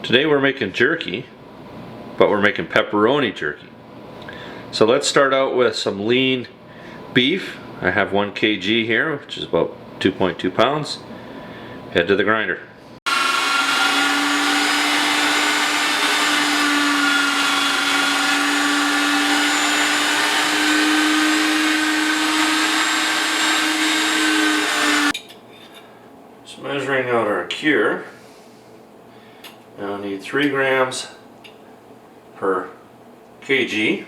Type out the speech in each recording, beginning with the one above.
Today we're making jerky, but we're making pepperoni jerky. So let's start out with some lean beef. I have 1 kg here, which is about 2.2 pounds. Head to the grinder. Just measuring out our cure. Now I need 3 grams per kg.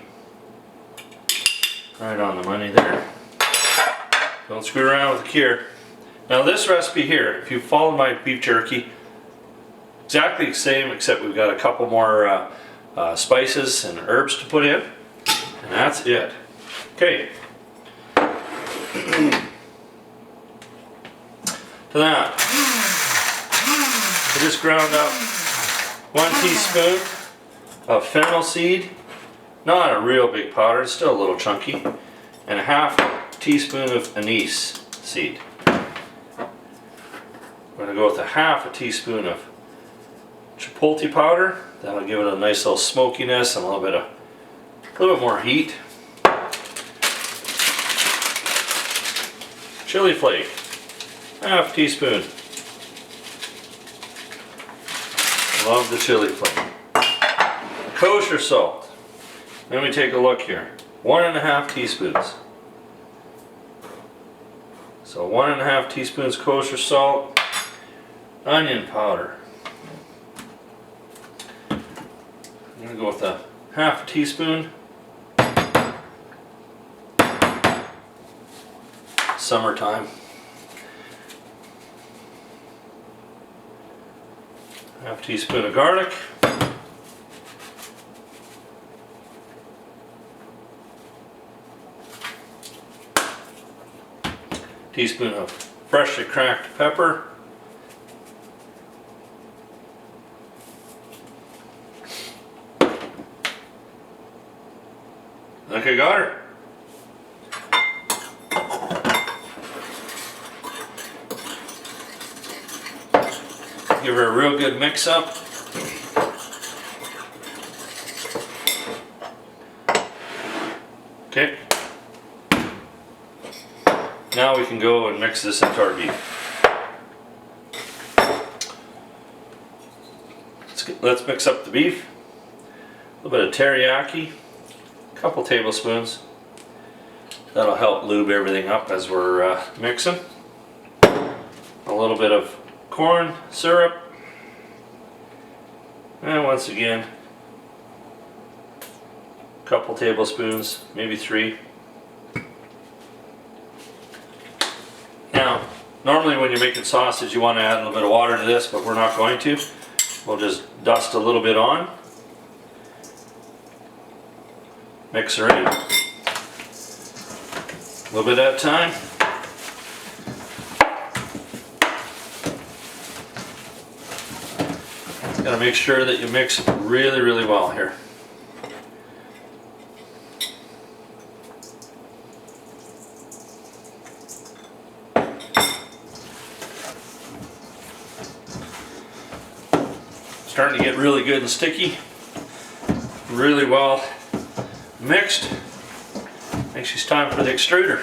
Right on the money there. Don't screw around with the cure. Now this recipe here, if you followed my beef jerky, exactly the same, except we've got a couple more spices and herbs to put in, and that's it. Okay. To that, I just ground up 1 teaspoon of fennel seed, not a real big powder, it's still a little chunky, and a 1/2 teaspoon of anise seed. I'm going to go with a 1/2 teaspoon of chipotle powder. That'll give it a nice little smokiness and a little bit more heat. Chili flake, 1/2 teaspoon. Love the chili flake. Kosher salt. Let me take a look here. 1.5 teaspoons. So 1.5 teaspoons kosher salt. Onion powder. I'm going to go with a 1/2 teaspoon. Summertime. 1/2 teaspoon of garlic. Teaspoon of freshly cracked pepper. Okay, got her. Give her a real good mix up. Okay. Now we can go and mix this into our beef. Let's mix up the beef. A little bit of teriyaki, a couple tablespoons. That'll help lube everything up as we're mixing. A little bit of corn syrup. And once again, a couple tablespoons, maybe 3. Now, normally when you're making sausage you want to add a little bit of water to this, but we're not going to. We'll just dust a little bit on. Mix her in. A little bit at a time. Got to make sure that you mix it really, really well here. Starting to get really good and sticky. Really well mixed. Next it's time for the extruder.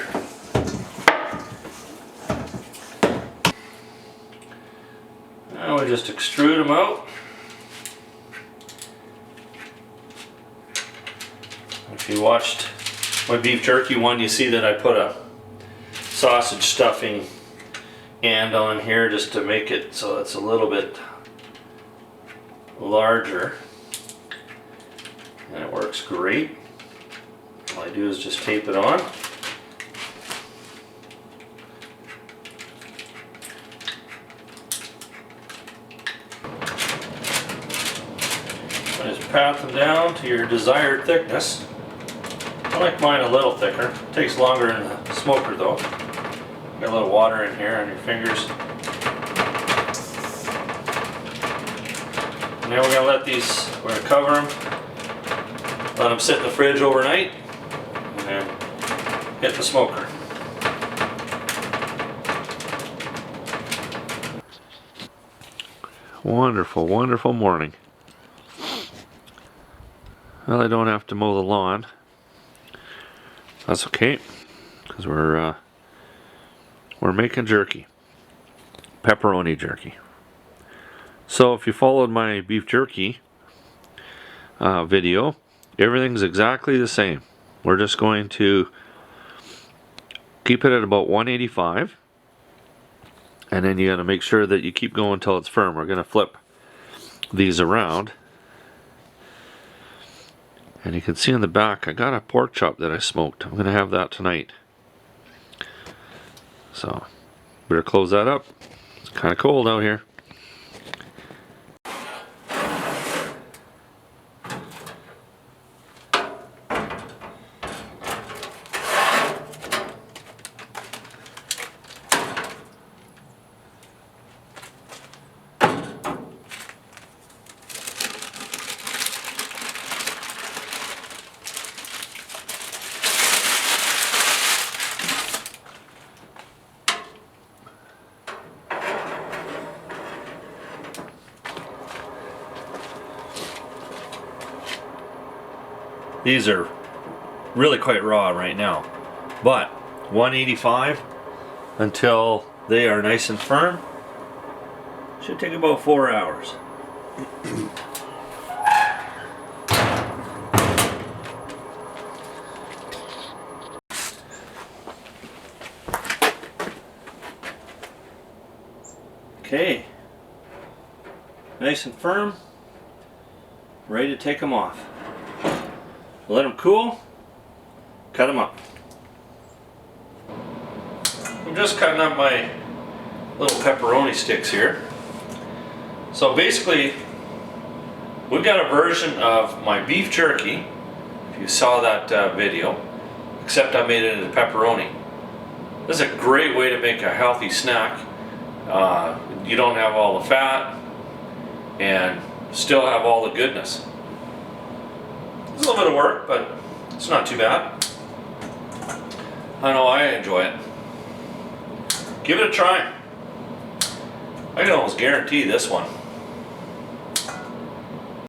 Now we just extrude them out. If you watched my beef jerky one, you see that I put a sausage stuffing end on here just to make it so it's a little bit larger, and it works great. All I do is just tape it on. Just pat them down to your desired thickness. I like mine a little thicker. It takes longer in the smoker though. Got a little water in here on your fingers. And then we're going to let these, we're going to cover them, let them sit in the fridge overnight, and then hit the smoker. Wonderful, wonderful morning. Well, I don't have to mow the lawn. That's okay, because we're making jerky, pepperoni jerky. So if you followed my beef jerky video, everything's exactly the same. We're just going to keep it at about 185, and then you got to make sure that you keep going until it's firm. We're going to flip these around. And you can see in the back, I got a pork chop that I smoked. I'm going to have that tonight. So, better close that up. It's kind of cold out here. These are really quite raw right now, but 185 until they are nice and firm. Should take about 4 hours. Okay, nice and firm, ready to take them off. Let them cool, cut them up. I'm just cutting up my little pepperoni sticks here. So basically, we've got a version of my beef jerky, if you saw that video, except I made it into pepperoni. This is a great way to make a healthy snack. You don't have all the fat and still have all the goodness. It's a little bit of work, but it's not too bad. I know I enjoy it. Give it a try. I can almost guarantee this one.